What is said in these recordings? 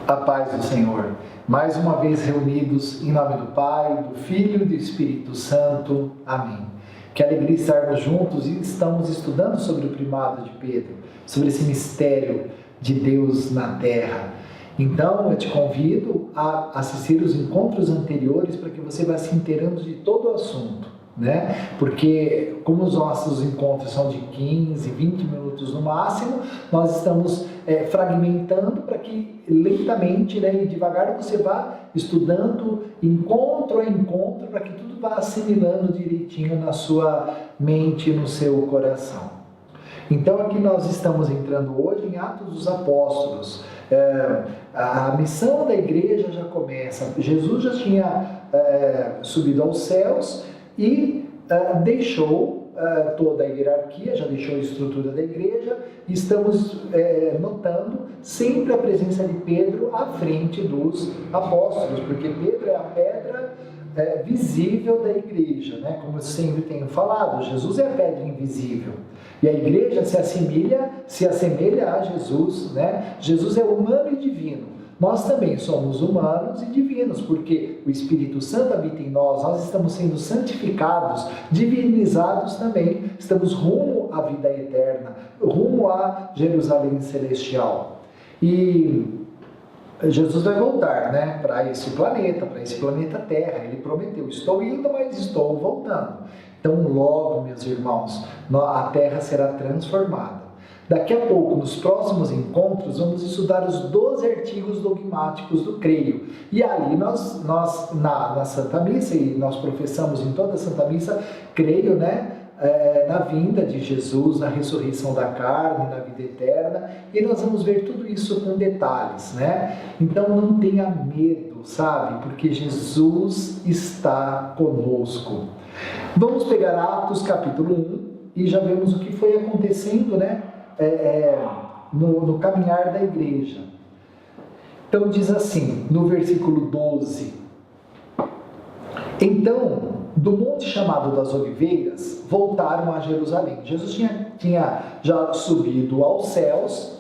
A paz do Senhor. Mais uma vez reunidos em nome do Pai, do Filho e do Espírito Santo. Amém. Que alegria estarmos juntos e estamos estudando sobre o primado de Pedro, sobre esse mistério de Deus na terra. Então, eu te convido a assistir os encontros anteriores para que você vá se inteirando de todo o assunto, né? Porque como os nossos encontros são de 15, 20 minutos no máximo, nós estamos fragmentando para que lentamente, né, e devagar você vá estudando encontro a encontro para que tudo vá assimilando direitinho na sua mente e no seu coração. Então aqui nós estamos entrando hoje em Atos dos Apóstolos. A missão da igreja já começa. Jesus já tinha subido aos céus e deixou toda a hierarquia, já deixou a estrutura da igreja, e estamos notando sempre a presença de Pedro à frente dos apóstolos, porque Pedro é a pedra visível da igreja, né? Como eu sempre tenho falado, Jesus é a pedra invisível, e a igreja se assemelha a Jesus, né? Jesus é humano e divino. Nós também somos humanos e divinos, porque o Espírito Santo habita em nós estamos sendo santificados, divinizados também, estamos rumo à vida eterna, rumo a Jerusalém celestial. E Jesus vai voltar, né, para esse planeta Terra. Ele prometeu: estou indo, mas estou voltando. Então logo, meus irmãos, a Terra será transformada. Daqui a pouco, nos próximos encontros, vamos estudar os 12 artigos dogmáticos do creio. E ali nós na Santa Missa, e nós professamos em toda a Santa Missa, creio, né, na vinda de Jesus, na ressurreição da carne, na vida eterna, e nós vamos ver tudo isso com detalhes, né? Então não tenha medo, sabe? Porque Jesus está conosco. Vamos pegar Atos capítulo 1 e já vemos o que foi acontecendo, né? No caminhar da igreja. Então diz assim, no versículo 12: então, do monte chamado das Oliveiras, voltaram a Jerusalém. Jesus tinha já subido aos céus,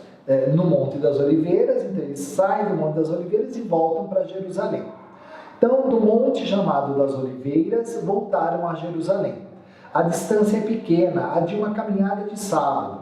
no Monte das Oliveiras, então eles saem do Monte das Oliveiras e voltam para Jerusalém. Então, do monte chamado das Oliveiras, voltaram a Jerusalém. A distância é pequena, a de uma caminhada de sábado.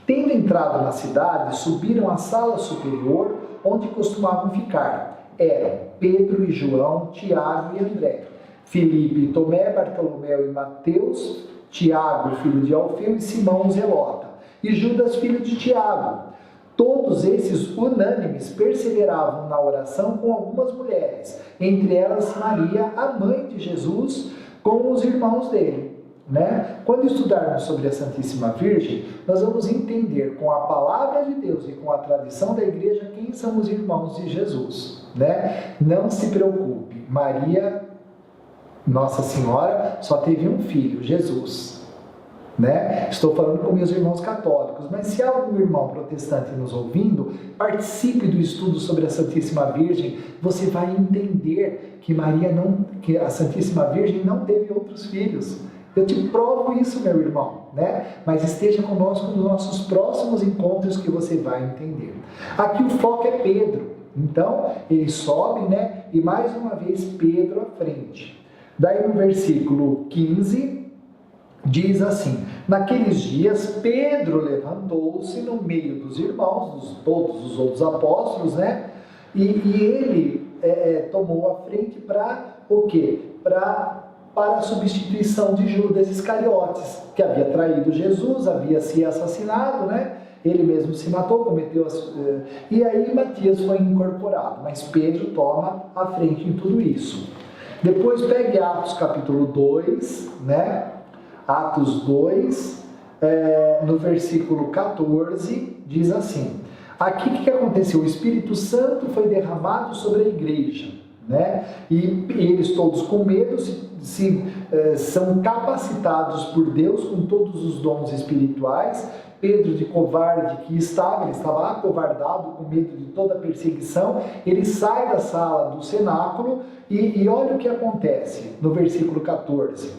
Tendo entrado na cidade, subiram à sala superior, onde costumavam ficar. Eram Pedro e João, Tiago e André, Filipe, Tomé, Bartolomeu e Mateus, Tiago, filho de Alfeu, e Simão Zelota, e Judas, filho de Tiago. Todos esses unânimes perseveravam na oração com algumas mulheres, entre elas Maria, a mãe de Jesus, com os irmãos dele. Né? Quando estudarmos sobre a Santíssima Virgem, nós vamos entender com a palavra de Deus e com a tradição da igreja quem são os irmãos de Jesus, né? Não se preocupe, Maria, Nossa Senhora, só teve um filho, Jesus, né? Estou falando com meus irmãos católicos, mas se há algum irmão protestante nos ouvindo, participe do estudo sobre a Santíssima Virgem. Você vai entender que a Santíssima Virgem não teve outros filhos. Eu te provo isso, meu irmão, né? Mas esteja conosco nos nossos próximos encontros que você vai entender. Aqui o foco é Pedro. Então, ele sobe, né? E mais uma vez Pedro à frente. Daí no versículo 15, diz assim: naqueles dias Pedro levantou-se no meio dos irmãos, todos os outros apóstolos, né? E ele tomou a frente para o quê? Para a substituição de Judas Iscariotes, que havia traído Jesus, havia se assassinado, né? Ele mesmo se matou, e aí Matias foi incorporado, mas Pedro toma a frente em tudo isso. Depois pegue Atos capítulo 2, né? Atos 2, no versículo 14, diz assim: aqui o que aconteceu? O Espírito Santo foi derramado sobre a igreja, né? E eles todos com medo são capacitados por Deus com todos os dons espirituais. Pedro, de covarde que estava, ele estava acovardado com medo de toda a perseguição, ele sai da sala do cenáculo e olha o que acontece no versículo 14.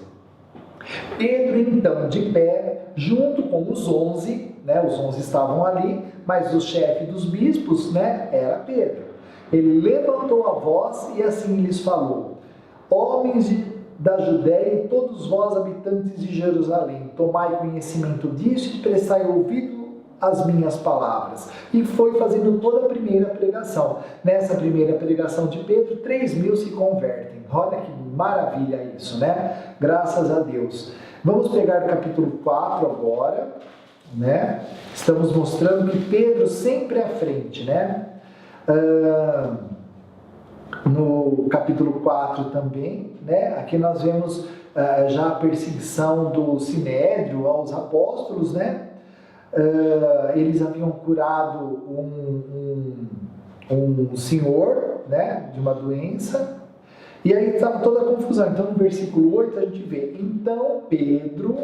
Pedro, então, de pé, junto com os 11, né, os 11 estavam ali, mas o chefe dos bispos, né, era Pedro. Ele levantou a voz e assim lhes falou: homens da Judéia e todos vós, habitantes de Jerusalém, tomai conhecimento disso e prestai ouvido às minhas palavras. E foi fazendo toda a primeira pregação. Nessa primeira pregação de Pedro, 3.000 se convertem. Olha que maravilha isso, né? Graças a Deus. Vamos pegar o capítulo 4 agora, né? Estamos mostrando que Pedro sempre é à frente, né? No capítulo 4 também, né? Aqui nós vemos já a perseguição do Sinédrio aos apóstolos, né? Eles haviam curado um senhor, né? De uma doença, e aí estava toda a confusão. Então no versículo 8 a gente vê: então Pedro,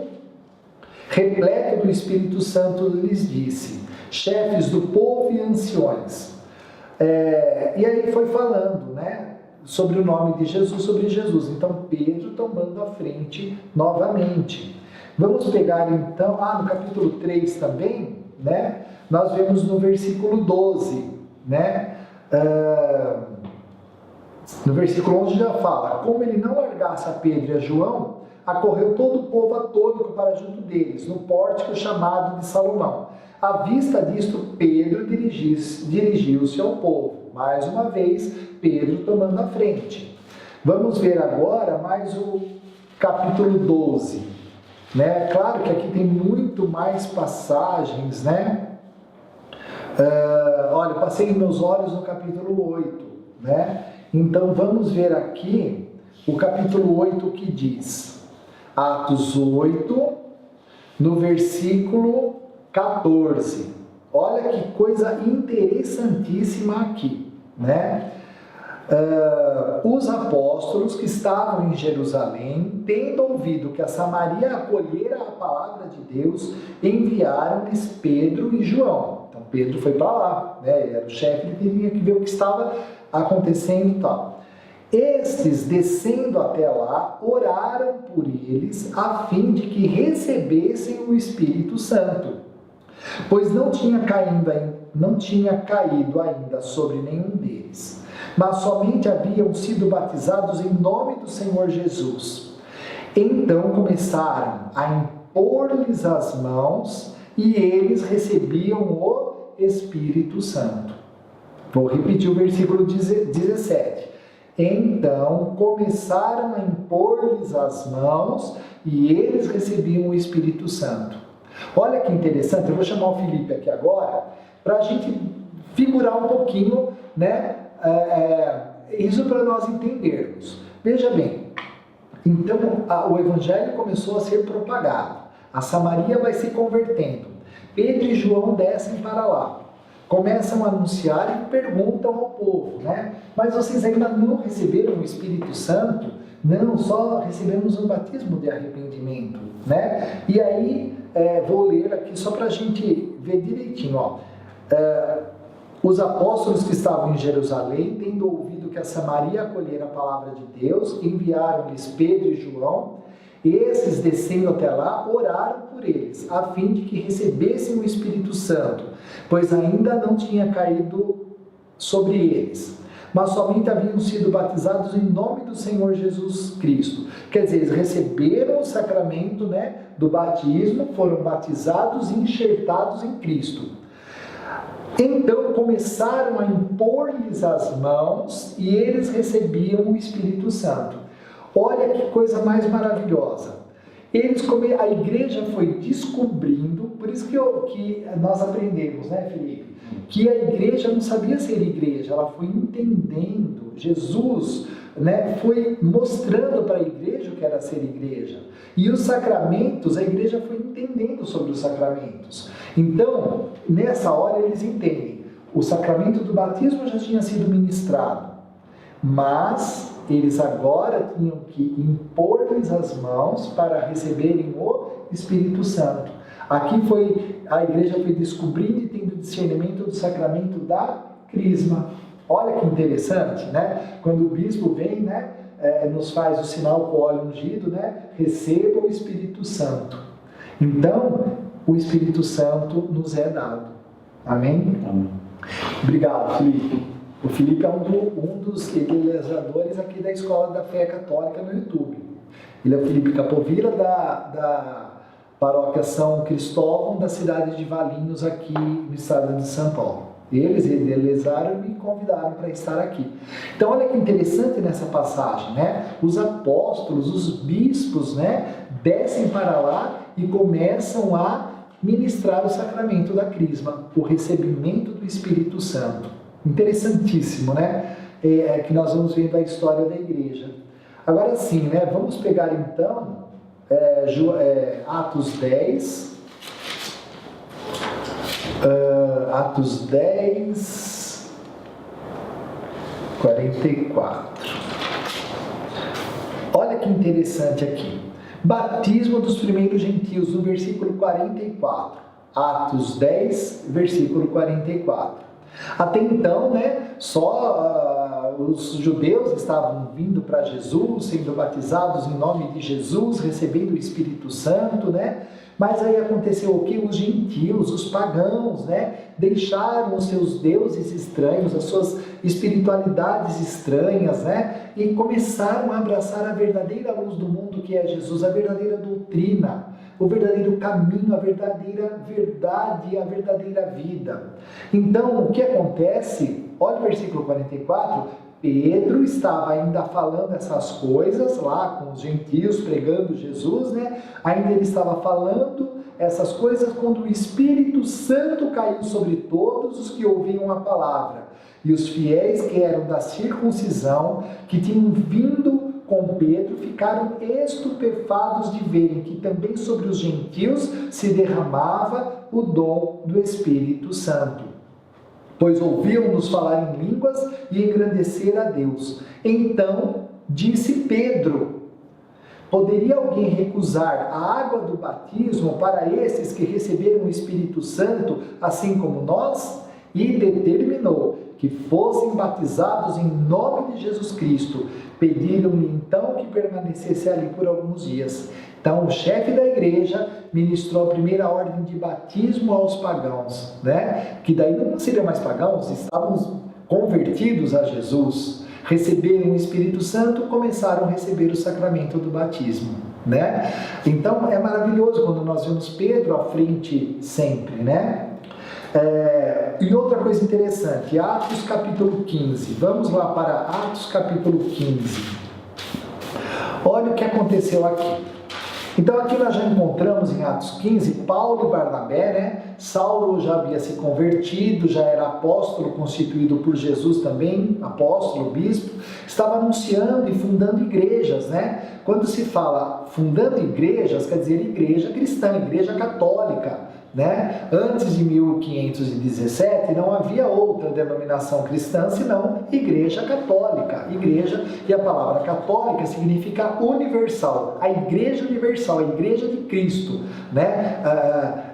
repleto do Espírito Santo, lhes disse: chefes do povo e anciões. E aí foi falando, né, sobre o nome de Jesus, sobre Jesus. Então Pedro tomando a frente novamente. Vamos pegar então, no capítulo 3 também, né, nós vemos no versículo 12, né, no versículo 11 já fala: como ele não largasse a Pedro e a João, acorreu todo o povo atônito para junto deles, no pórtico chamado de Salomão. À vista disto, Pedro dirigiu-se ao povo. Mais uma vez, Pedro tomando a frente. Vamos ver agora mais o capítulo 12. Né? Claro que aqui tem muito mais passagens, né? Olha, passei meus olhos no capítulo 8, né? Então vamos ver aqui o capítulo 8 que diz. Atos 8, no versículo 14. Olha que coisa interessantíssima aqui, né? Os apóstolos que estavam em Jerusalém, tendo ouvido que a Samaria acolhera a palavra de Deus, enviaram-lhes Pedro e João. Então Pedro foi para lá, né? Ele era o chefe, ele tinha que ver o que estava acontecendo e tal. Estes, descendo até lá, oraram por eles, a fim de que recebessem o Espírito Santo, pois não tinha caído ainda sobre nenhum deles, mas somente haviam sido batizados em nome do Senhor Jesus. Então começaram a impor-lhes as mãos, e eles recebiam o Espírito Santo. Vou repetir o versículo 17. Então começaram a impor-lhes as mãos, e eles recebiam o Espírito Santo. Olha que interessante, eu vou chamar o Felipe aqui agora, para a gente figurar um pouquinho, né, isso para nós entendermos. Veja bem, então o Evangelho começou a ser propagado, a Samaria vai se convertendo, Pedro e João descem para lá, começam a anunciar e perguntam ao povo, né? Mas vocês ainda não receberam o Espírito Santo? Não, só recebemos um batismo de arrependimento, né? E aí, vou ler aqui só para a gente ver direitinho, ó. Os apóstolos que estavam em Jerusalém, tendo ouvido que a Samaria acolhera a palavra de Deus, enviaram-lhes Pedro e João. Esses, descendo até lá, oraram por eles, a fim de que recebessem o Espírito Santo, pois ainda não tinha caído sobre eles, mas somente haviam sido batizados em nome do Senhor Jesus Cristo. Quer dizer, eles receberam o sacramento, né, do batismo, foram batizados e enxertados em Cristo. Então começaram a impor-lhes as mãos, e eles recebiam o Espírito Santo. Olha que coisa mais maravilhosa. A igreja foi descobrindo, por isso que nós aprendemos, né, Felipe? Que a igreja não sabia ser igreja, ela foi entendendo. Jesus, né, foi mostrando para a igreja o que era ser igreja. E os sacramentos, a igreja foi entendendo sobre os sacramentos. Então, nessa hora eles entendem. O sacramento do batismo já tinha sido ministrado, mas eles agora tinham que impor-lhes as mãos para receberem o Espírito Santo. Aqui a igreja foi descobrindo e tendo discernimento do sacramento da crisma. Olha que interessante, né? Quando o bispo vem, né, nos faz o sinal com o óleo ungido, né? Receba o Espírito Santo. Então, o Espírito Santo nos é dado. Amém? Amém. Obrigado, Felipe. O Felipe é um dos idealizadores aqui da Escola da Fé Católica no YouTube. Ele é o Felipe Capovilla, da paróquia São Cristóvão, da cidade de Valinhos, aqui no estado de São Paulo. Eles idealizaram e me convidaram para estar aqui. Então, olha que interessante nessa passagem, né? Os apóstolos, os bispos, né, descem para lá e começam a ministrar o sacramento da Crisma, o recebimento do Espírito Santo. Interessantíssimo, né? Que nós vamos vendo a história da igreja. Agora sim, né? Vamos pegar então Atos 10. Atos 10, 44. Olha que interessante aqui. Batismo dos primeiros gentios, no versículo 44. Atos 10, versículo 44. Até então, né, só os judeus estavam vindo para Jesus, sendo batizados em nome de Jesus, recebendo o Espírito Santo, né? Mas aí aconteceu o que? Os gentios, os pagãos, né, deixaram os seus deuses estranhos, as suas espiritualidades estranhas, né, e começaram a abraçar a verdadeira luz do mundo, que é Jesus, a verdadeira doutrina, o verdadeiro caminho, a verdadeira verdade, a verdadeira vida. Então, o que acontece? Olha o versículo 44. Pedro estava ainda falando essas coisas lá com os gentios, pregando Jesus, né? Ainda ele estava falando essas coisas quando o Espírito Santo caiu sobre todos os que ouviam a palavra. E os fiéis que eram da circuncisão, que tinham vindo com Pedro, ficaram estupefatos de verem que também sobre os gentios se derramava o dom do Espírito Santo. Pois ouviam-nos falar em línguas e engrandecer a Deus. Então disse Pedro: poderia alguém recusar a água do batismo para esses que receberam o Espírito Santo, assim como nós? E determinou que fossem batizados em nome de Jesus Cristo. Pediram-lhe então que permanecesse ali por alguns dias. Então, o chefe da igreja ministrou a primeira ordem de batismo aos pagãos, né? Que daí não seriam mais pagãos, estavam convertidos a Jesus, receberam o Espírito Santo, começaram a receber o sacramento do batismo, né? Então, é maravilhoso quando nós vemos Pedro à frente sempre, né? E outra coisa interessante, Atos capítulo 15. Vamos lá para Atos capítulo 15. Olha o que aconteceu aqui. Então aqui nós já encontramos em Atos 15, Paulo e Barnabé, né? Saulo já havia se convertido, já era apóstolo constituído por Jesus também, apóstolo, bispo, estava anunciando e fundando igrejas, né? Quando se fala fundando igrejas, quer dizer igreja cristã, igreja católica, né? Antes de 1517 não havia outra denominação cristã senão Igreja Católica. Igreja, e a palavra católica significa universal, a Igreja Universal, a Igreja de Cristo, né?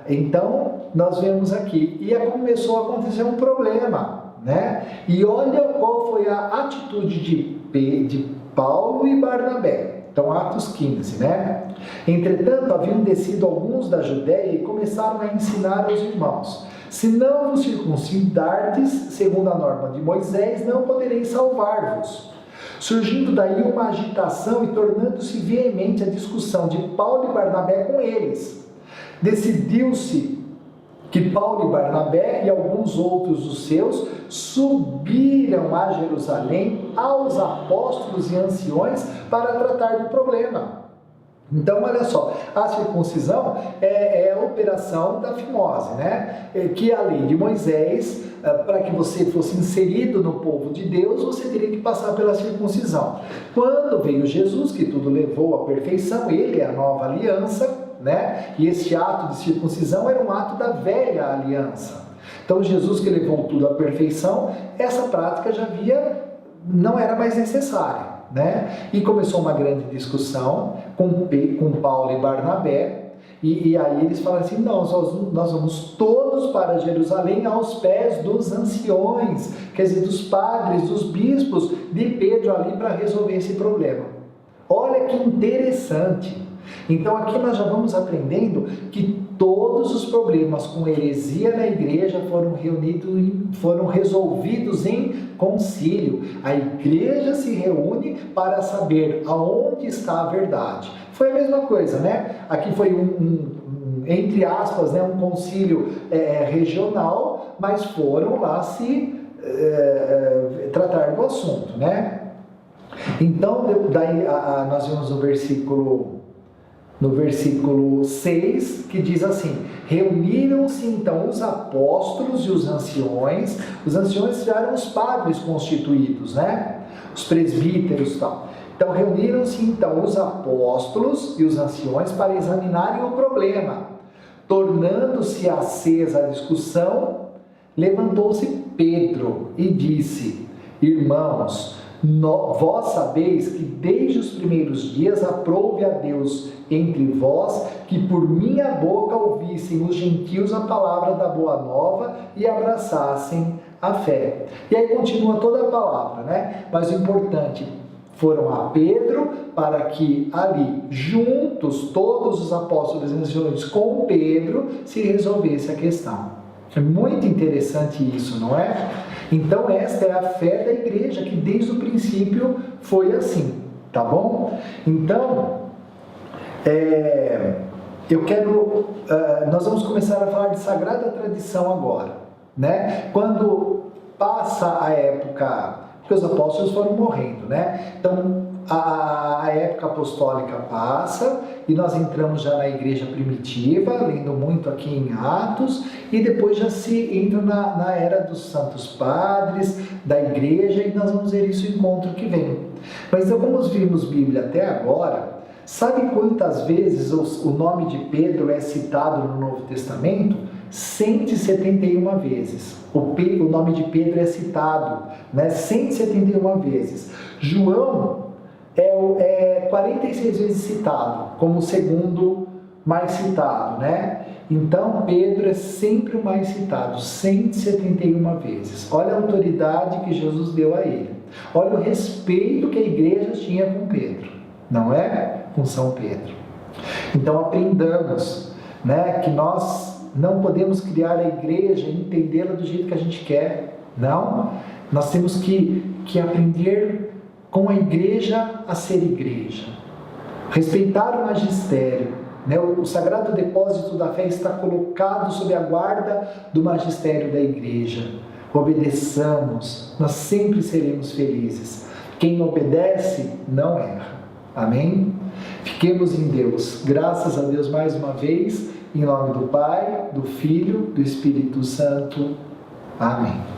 Então nós vemos aqui, e começou a acontecer um problema, né? E olha qual foi a atitude de Paulo e Barnabé. Então, Atos 15, né? Entretanto, haviam descido alguns da Judéia e começaram a ensinar aos irmãos: se não vos circuncidardes, segundo a norma de Moisés, não podereis salvar-vos. Surgindo daí uma agitação e tornando-se veemente a discussão de Paulo e Barnabé com eles. Decidiu-se que Paulo e Barnabé e alguns outros dos seus subiram a Jerusalém aos apóstolos e anciões para tratar do problema. Então, olha só, a circuncisão é a operação da fimose, né? Que a lei de Moisés, para que você fosse inserido no povo de Deus, você teria que passar pela circuncisão. Quando veio Jesus, que tudo levou à perfeição, ele é a nova aliança, né? E este ato de circuncisão era um ato da velha aliança. Então, Jesus que levou tudo à perfeição, essa prática não era mais necessária, né? E começou uma grande discussão com Paulo e Barnabé, e aí eles falaram assim: nós vamos todos para Jerusalém aos pés dos anciões, quer dizer, dos padres, dos bispos de Pedro ali para resolver esse problema. Olha que interessante. Então aqui nós já vamos aprendendo que todos os problemas com heresia na igreja foram resolvidos em concílio. A igreja se reúne para saber aonde está a verdade. Foi a mesma coisa, né? Aqui foi entre aspas, né, um concílio regional, mas foram lá se tratar do assunto, né? Então, daí nós vimos no versículo 6, que diz assim: reuniram-se então os apóstolos e os anciões já eram os padres constituídos, né? Os presbíteros e tal. Então, reuniram-se então os apóstolos e os anciões para examinarem o problema. Tornando-se acesa a discussão, levantou-se Pedro e disse: irmãos, vós sabeis que desde os primeiros dias aprouve a Deus entre vós que por minha boca ouvissem os gentios a palavra da boa nova e abraçassem a fé. E aí continua toda a palavra, né? Mas o importante, foram a Pedro para que ali, juntos, todos os apóstolos e anciões com Pedro, se resolvesse a questão. É muito interessante isso, não é? Então, esta é a fé da igreja, que desde o princípio foi assim, tá bom? Então, nós vamos começar a falar de Sagrada Tradição agora, né? Quando passa a época, porque os apóstolos foram morrendo, né? Então, a época apostólica passa e nós entramos já na igreja primitiva, lendo muito aqui em Atos, e depois já se entra na era dos santos padres, da igreja, e nós vamos ver isso no encontro que vem. Mas então, como vimos Bíblia até agora, sabe quantas vezes o nome de Pedro é citado no Novo Testamento? 171 vezes. O nome de Pedro é citado, né? 171 vezes. João é 46 vezes citado, como o segundo mais citado, né? Então, Pedro é sempre o mais citado, 171 vezes. Olha a autoridade que Jesus deu a ele. Olha o respeito que a igreja tinha com Pedro, não é? Com São Pedro. Então, aprendamos, né, que nós não podemos criar a igreja e entendê-la do jeito que a gente quer. Não. Nós temos que aprender com a igreja a ser igreja. Respeitar o magistério, né? O sagrado depósito da fé está colocado sob a guarda do magistério da igreja. Obedeçamos, nós sempre seremos felizes. Quem obedece não erra. Amém? Fiquemos em Deus. Graças a Deus mais uma vez, em nome do Pai, do Filho, do Espírito Santo. Amém.